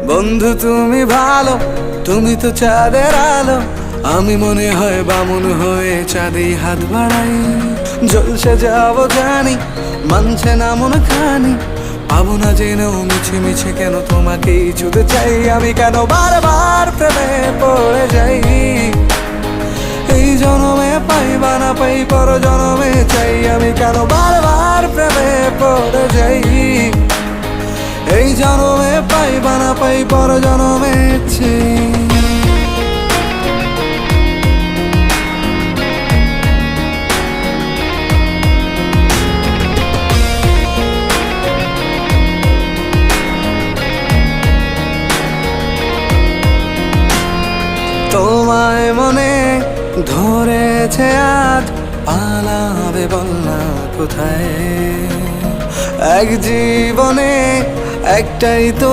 বন্ধু তুমি ভালো, তুমি তো চাঁদের আলো। আমি মনে হয় বামুন হয়ে চাঁদে হাত বাড়াই। জলসে যাবো জানি, মানছে না মন খানি। পাবো না জেনেও মিছে মিছে কেন তোমাকেই ছুতে চাই। আমি কেন বারবার প্রেমে পড়ে যাই। এই জনমে পাই বা না পাই, পর জনমে চাই। আমি কেন বারবার প্রেমে পড়ে যাই। এই জনমে পাই বা না পাই, পর জনমে চাই। তোমায় মনে ধরেছে আজ, পালাবে বল না কোথায়। এক জীবনে একটাই তো